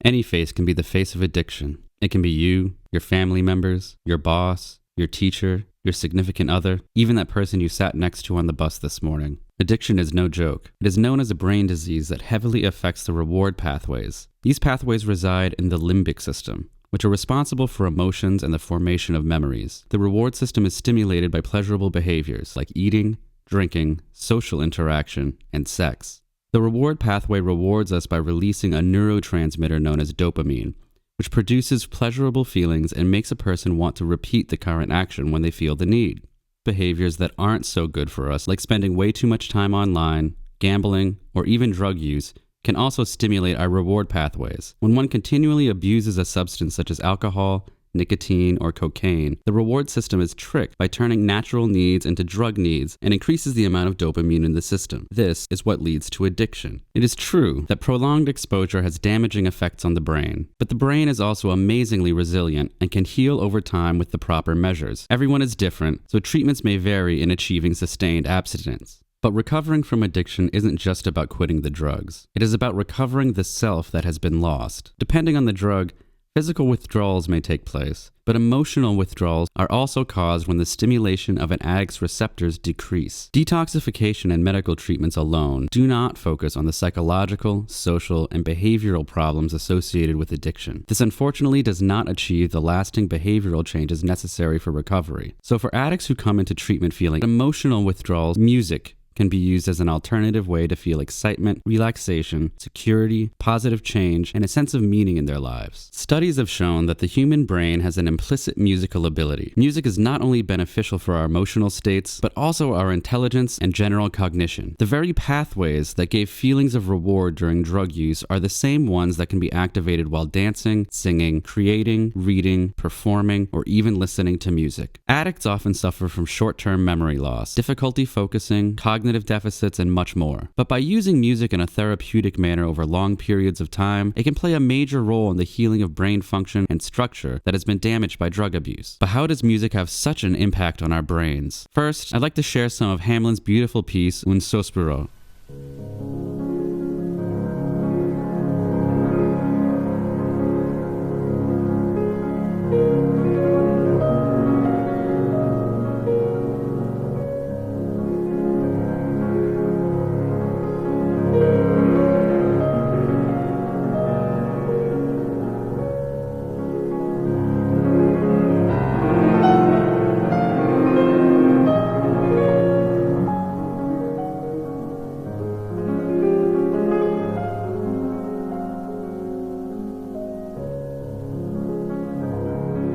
Any face can be the face of addiction. It can be you, your family members, your boss, your teacher, your significant other, even that person you sat next to on the bus this morning. Addiction is no joke. It is known as a brain disease that heavily affects the reward pathways. These pathways reside in the limbic system, which are responsible for emotions and the formation of memories. The reward system is stimulated by pleasurable behaviors like eating, drinking, social interaction, and sex. The reward pathway rewards us by releasing a neurotransmitter known as dopamine, which produces pleasurable feelings and makes a person want to repeat the current action when they feel the need. Behaviors that aren't so good for us, like spending way too much time online, gambling, or even drug use, can also stimulate our reward pathways. When one continually abuses a substance such as alcohol, nicotine, or cocaine, the reward system is tricked by turning natural needs into drug needs and increases the amount of dopamine in the system. This is what leads to addiction. It is true that prolonged exposure has damaging effects on the brain, but the brain is also amazingly resilient and can heal over time with the proper measures. Everyone is different, so treatments may vary in achieving sustained abstinence. But recovering from addiction isn't just about quitting the drugs. It is about recovering the self that has been lost. Depending on the drug, physical withdrawals may take place, but emotional withdrawals are also caused when the stimulation of an addict's receptors decrease. Detoxification and medical treatments alone do not focus on the psychological, social, and behavioral problems associated with addiction. This unfortunately does not achieve the lasting behavioral changes necessary for recovery. So for addicts who come into treatment feeling emotional withdrawals, music can be used as an alternative way to feel excitement, relaxation, security, positive change, and a sense of meaning in their lives. Studies have shown that the human brain has an implicit musical ability. Music is not only beneficial for our emotional states, but also our intelligence and general cognition. The very pathways that gave feelings of reward during drug use are the same ones that can be activated while dancing, singing, creating, reading, performing, or even listening to music. Addicts often suffer from short-term memory loss, difficulty focusing, cognitive deficits, and much more. But by using music in a therapeutic manner over long periods of time, it can play a major role in the healing of brain function and structure that has been damaged by drug abuse. But how does music have such an impact on our brains? First, I'd like to share some of Hamlin's beautiful piece, Un Sospiro.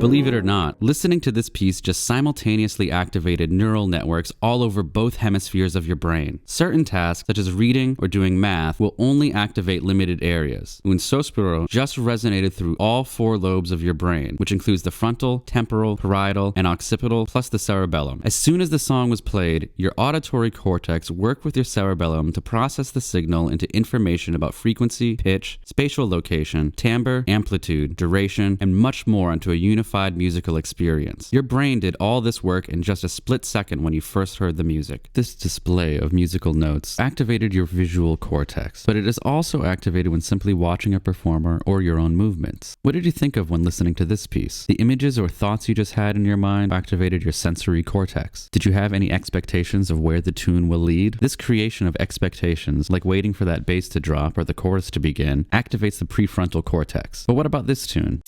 Believe it or not, listening to this piece just simultaneously activated neural networks all over both hemispheres of your brain. Certain tasks, such as reading or doing math, will only activate limited areas. Un Sospiro just resonated through all 4 lobes of your brain, which includes the frontal, temporal, parietal, and occipital, plus the cerebellum. As soon as the song was played, your auditory cortex worked with your cerebellum to process the signal into information about frequency, pitch, spatial location, timbre, amplitude, duration, and much more into a unified musical experience. Your brain did all this work in just a split second when you first heard the music. This display of musical notes activated your visual cortex, but it is also activated when simply watching a performer or your own movements. What did you think of when listening to this piece? The images or thoughts you just had in your mind activated your sensory cortex. Did you have any expectations of where the tune will lead? This creation of expectations, like waiting for that bass to drop or the chorus to begin, activates the prefrontal cortex. But what about this tune?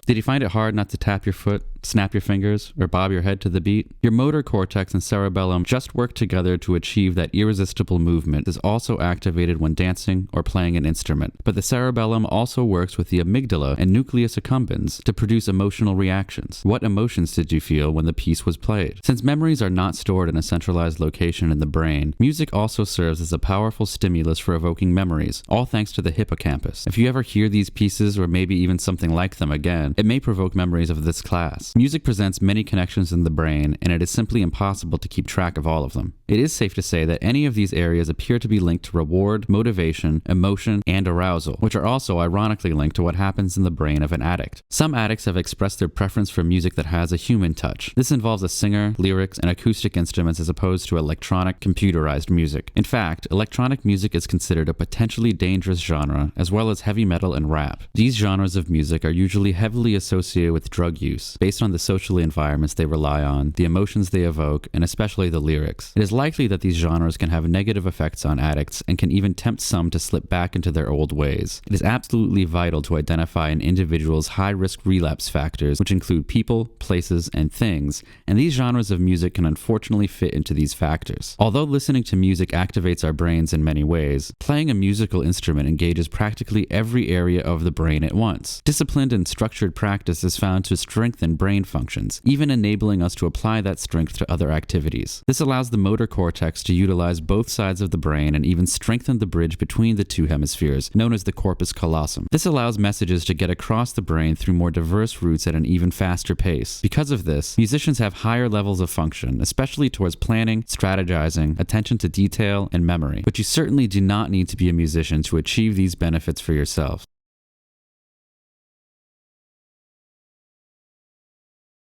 Did you find it hard not to tap your foot snap your fingers, or bob your head to the beat? Your motor cortex and cerebellum just work together to achieve that irresistible movement is also activated when dancing or playing an instrument. But the cerebellum also works with the amygdala and nucleus accumbens to produce emotional reactions. What emotions did you feel when the piece was played? Since memories are not stored in a centralized location in the brain, music also serves as a powerful stimulus for evoking memories, all thanks to the hippocampus. If you ever hear these pieces or maybe even something like them again, it may provoke memories of this class. Music presents many connections in the brain, and it is simply impossible to keep track of all of them. It is safe to say that any of these areas appear to be linked to reward, motivation, emotion, and arousal, which are also ironically linked to what happens in the brain of an addict. Some addicts have expressed their preference for music that has a human touch. This involves a singer, lyrics, and acoustic instruments as opposed to electronic, computerized music. In fact, electronic music is considered a potentially dangerous genre, as well as heavy metal and rap. These genres of music are usually heavily associated with drug use, based on the social environments they rely on, the emotions they evoke, and especially the lyrics. It is likely that these genres can have negative effects on addicts and can even tempt some to slip back into their old ways. It is absolutely vital to identify an individual's high-risk relapse factors, which include people, places, and things, and these genres of music can unfortunately fit into these factors. Although listening to music activates our brains in many ways, playing a musical instrument engages practically every area of the brain at once. Disciplined and structured practice is found to strengthen brain functions, even enabling us to apply that strength to other activities. This allows the motor cortex to utilize both sides of the brain and even strengthen the bridge between the two hemispheres, known as the corpus callosum. This allows messages to get across the brain through more diverse routes at an even faster pace. Because of this, musicians have higher levels of function, especially towards planning, strategizing, attention to detail, and memory. But you certainly do not need to be a musician to achieve these benefits for yourself.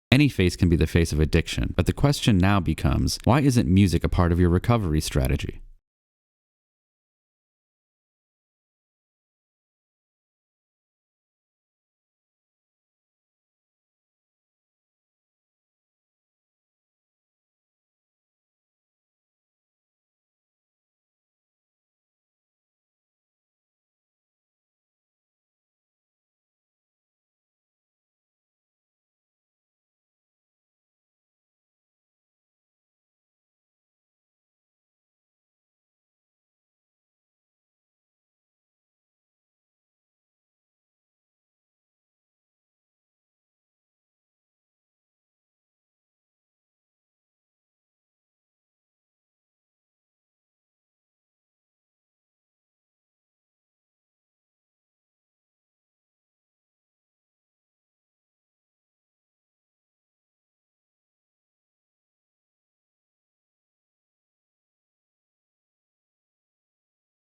Any face can be the face of addiction, but the question now becomes, why isn't music a part of your recovery strategy?